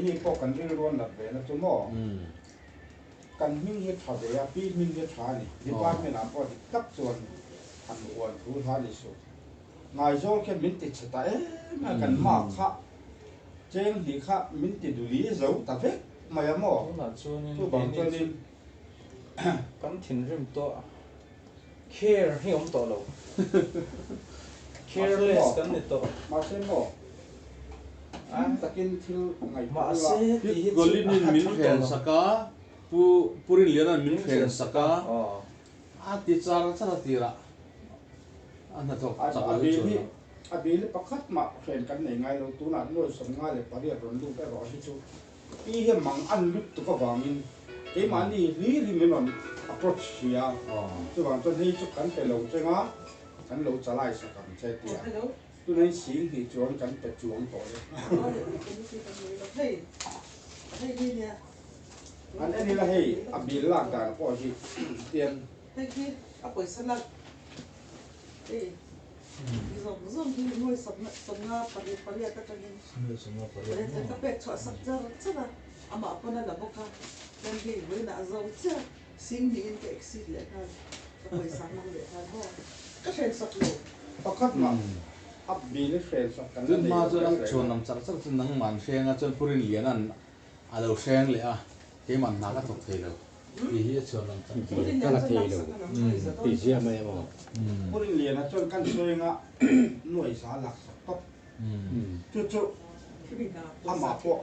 hi po kan ri ron la ve na chu mo kan hing he tha ve a pi hing he tha ni department a po tak chuan an wan thu tha ni su ngai zol ke min ti chata ma kan ma kha cheng hi kha min ti du li zo ta ve ma ya mo tu bang chuan ni kan thin rim to care hi om to lo careless kan ni to ma se mo takin thil ngai ma se ti golin min khen saka purin lian min khen saka a ti char chara tira ana to chaka le chu abili pakhat ma khen kan nei ngai lo tu na no som ngai le pari ron lu ka ro hi chu i he mang an lut tu ka wangin ke ma ni ri men on approach ya chu wang chu nei chu kan pe lo chenga kan lo chalai sa kam che tia tu nei sing hi chuan kan pe chuang to le an ani la hei abil la dan ko hi tian Thank you. Apa salah? Zom tu noi sabna pari atas lagi. Mereka kapek cak sakjar cakap ama apa nak lakukan dan dia boleh nak zom cak sing ni in keksi lekan apa sama lekan ho. Kasihan saklo. pakhat ma abil friend sa kan tun ma chu ang chon nam char char chun nang man hrenga chon purin lian an alo hreng le a ke man na ka thok thei lo hi hi chon nam char kana thei lo ti sia mai mo purin lian a chon kan soinga noi sa lak sa top chu chu ama po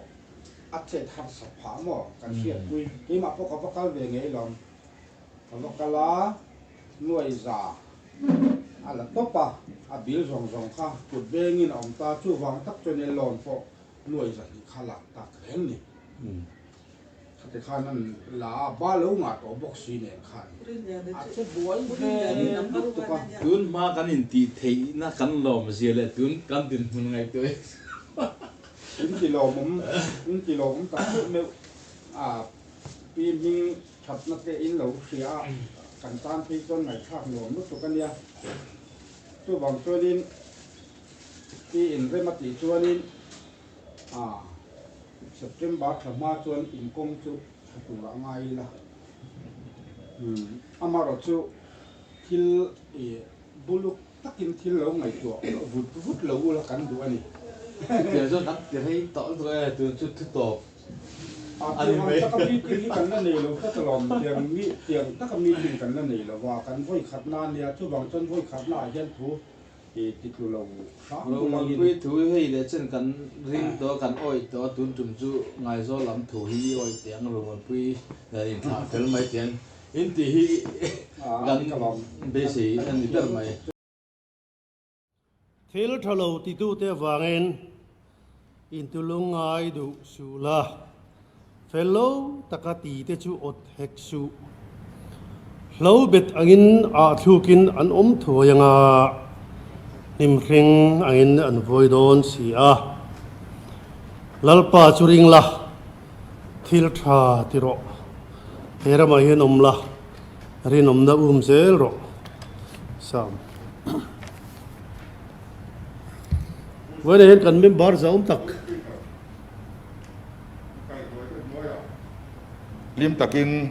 a che thar sa pha mo kan sia pui hi ma po ka pakal ve ngei lom ka lokala noi za ala topa abil zong zong kha put bengin om ta chu wang tak chone lon po noi za hi khala ta khen ni khate khanan la ba lo nga to box si ne khan a che buai tun ma kan in ti thei na kan lom zia le tun kan din hun ngai to in kilo mum ta me a pin hing chat na te in lo sia kan tan phi ton ngai thak no mu to kan ya tu bang to din ti in re ma ti chuanin September thama chuan in kong chu tu la ngai la amaro chu thil e buluk takin thil lo ngai to vut lo la kan du ani giờ cho đắc thì thấy tỏ rồi từ chút thứ tổ anh mấy các mi tiếng cái này lo các lòm tiếng các mi tiếng cái này lo và cái voi khát nan này chú bằng chân voi khát nan dân thú thì tụi lo rồi mà quý thú hay để chân cắn rim đó cắn oi đó tuôn chùm chú ngày do làm thú hi oi tiếng rồi mà quý là in thả phèn mấy tiếng in thì hi gần bê sĩ anh đi đâu mày thil thalo ti tu te wangen in tulungai du sula fellow takati te chu ot hek su lo bet angin a thukin an thuayanga nim hring angin an voidon si a lalpa churing la thil tha ti ro herama hen la rin da sel ro sam với đây cần miếng bát giống tắc lim takin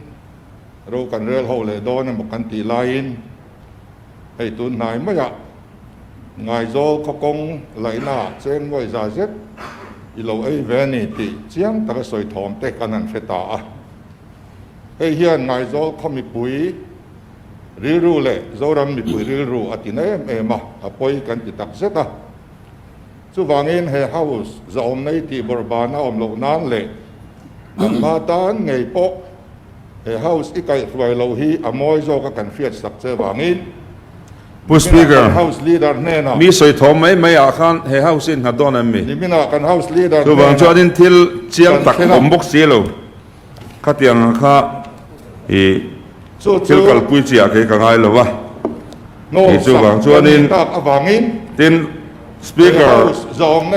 ro kan rel ho le do na kan ti lain hei tu nai ma ya ngai zo ko kong lai na chen moi za zet i lo ei ve ni ti chiang ta ka soi thom te kan an feta a hei hian ngai zo khomi pui ri ru le zo ram mi pui ri ru atina em a poi kan ti tak zeta chu wangin he house za om nei ti borbana om lo nan le ma tan ngei po he house ikai fwai lo hi amoi zo ka kan fiat sak che wangin Push speaker house leader ne na mi soi thom mai a khan he house in hadon am mi ni mina kan house leader tu bang cho din thil chiang tak bom bok si lo khatiang kha e thil kal pui chi a ke ka ngai lo wa no chu bang cho din tak awangin tin speaker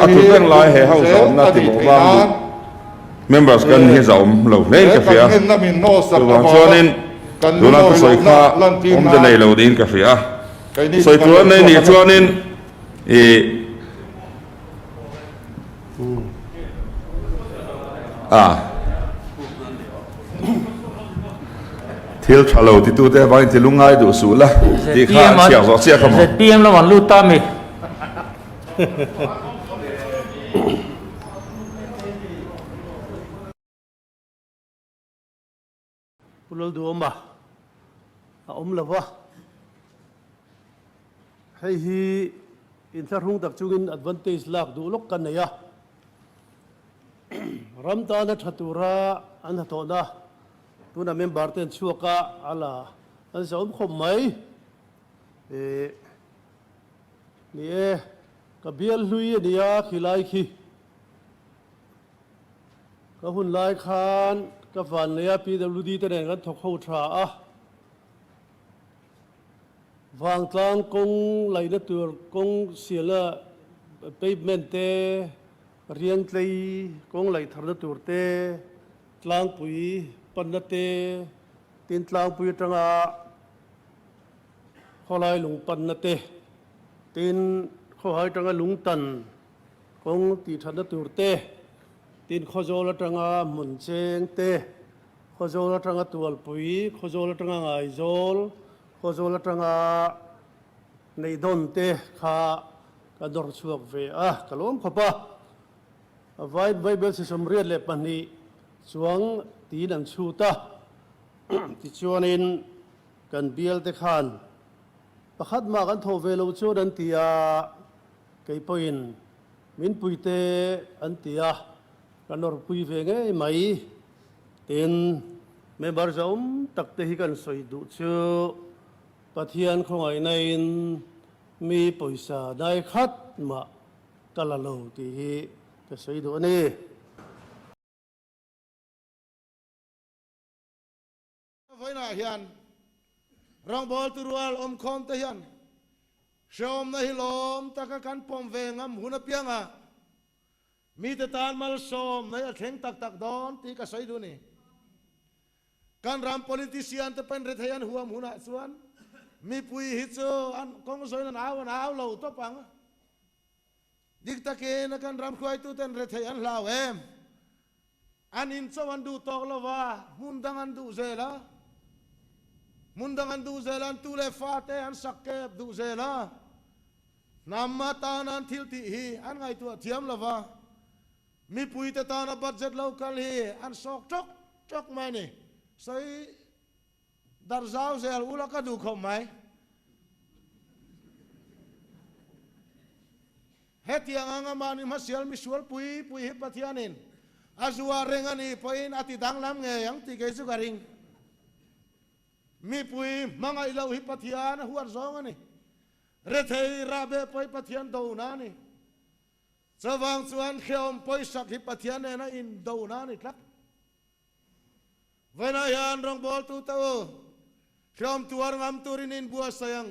a tu teng lai he house on na ti mo wang members kan he zaum lo nei ka fia tu bang cho din tu na ko soi kha om de nei lo din ka fia soi tuan nei ni chuan in ทิลทะเลที่ตัวเต้บางทีลุงง่ายดูสูละที่ข้าเสียสอเสียขโมย ZPM แล้ววันลูกตามอีก ปุลดูมาละวะให้ฮีอินทรุ่งตักจุกิน advantage ลักดูลกกันเนี่ยรัมตานะทัตุระอันทัตนะตัวนั้นเมมบาร์เตนชัวกะอะไรอันสมคมไหมนี่กับเบียลลุยเนี่ยขี้ไล่ขี้กับหุ่นไล่คานกับฝันเนี่ยPWDแต่เนี่ยกันถกเข้าทราวางกลางกงไหลนัดตัวกงเสียละไปเมนเตเรียงใจกงไหลทารนัดตัวเตกลางปุยปันนัดเตตีนกลางปุยจังอาข้อไหลหลงปันนัดเตตีนข้อไหลจังอาหลงตันกงตีทารนัดตัวเตตีนข้อโจละจังอาหมุนเชงเตข้อโจละจังอาตัวปุยข้อโจละจังอาไงโจลข้อโจละจังอาในดนเตข้ากระโดดช่วงเวกล้มขบะไว้ไว้เบลสิสมเรียนเล็บปันนี้ช่วงตีนันชูตาที่ชวนอินกันเบียลเตขานประคัดมากันโทเวลชวนอันตียไก่ปอินมินปุยเตอันตียกันนอร์ปุยเวงไงไหมเต็นเมื่อบาร์จอมตักเตหิกันสวยดูชูปะเทียนของไอ้ในมีปุยสาได้คัดมากะละโลที่จะสวยดูนี่ไว้หน้าเฮียนรองบอลตัวรัวอมคอมเทียนชมในฮิลมตะกันปมเวงamหุนเปียงมีแต่ตานมาชมในเข่งตักดอนที่ก็สวยดูนี่การรำ politician จะเป็นเรทยันหัวหุนส่วนมีปุยฮิตโซอันกองสวยนั้นเอาเราตัวปังดิกตะเกนกันรำควายตัวเป็นเรทยันลาวอันอินสวรรค์ดูตอกละว่ามุนดังอันดูเซล่ามุนดังอันดูเซลันตูเลฟาเตอันสักเก็บดูเซล่านามาตานันทิลติฮีอันไงตัวเทียมละว่ามีปุยตะตานาบัดเจ็ดเลวกันฮีอันสอกจกไม่นี่ใส่ดาร์ซาวเซลอุลากดูคมไหมเฮติยังงามานิมาเสียลมิสวลปุยฮิปะเทียนินอาจว่าเร่งอันนี้พอยน์อติดังลำเงยยังติเกสุการิงมีปุยมังไอเลวฮิปะเทียนหัวซองอันนี้เรทยราเบปอยปะเทียนดูนานี่สว่างส่วนเขียวปอยสักฮิปะเทียนเนี่ยนะอินดูนานี่ครับเวลายันรองบอลตัวเต้าเขียวตัวงามตัวรินบัวสยัง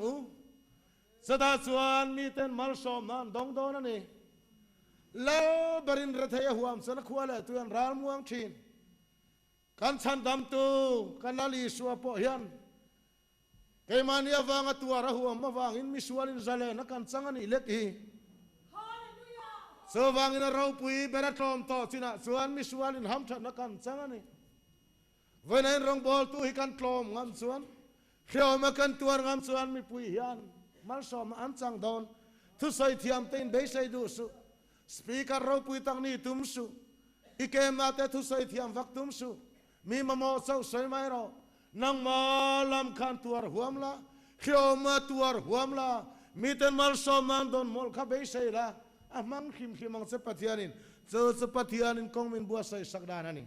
สดาส่วนมีเต็นมัลชอมนั่นดงโดนั่นนี่แล้วบรินเรทยหัวมสนักขวาเลยตัวรามวงชินกันฉันดำตัวกันนาลีสัวปอยันเกมันยาวางตัวระหัวมาวางอินมิสวาลินซาเลนักกันสังaniเล็กฮีสว่างอินเราปุยเบรตอมต่อสินะส่วนมิสวาลินห้ามฉันนักกันสังaniวันนั้นรองบอลตัวฮิกันกลมงามส่วนเขียวมากันตัวงามส่วนมีปุยยันมัลชอมอันสังดอนทุใส่เทียมเต็นเบสไซดูสุสปีกเราปุยตั้งนี้ตุ้มสุอีเกมนาเตทุใส่เทียมฟักตุ้มสุมีมาโมเศร้าสวยไหมเรานังมาลำคันตัวหัวมละเขียวมาตัวหัวมละมีแต่มัลชอมนั้นโดนมอลขับเบสไซละมังคิมมังเซปะเทียนินเจอเซปะเทียนินกองมินบัวใส่สักดานันนี่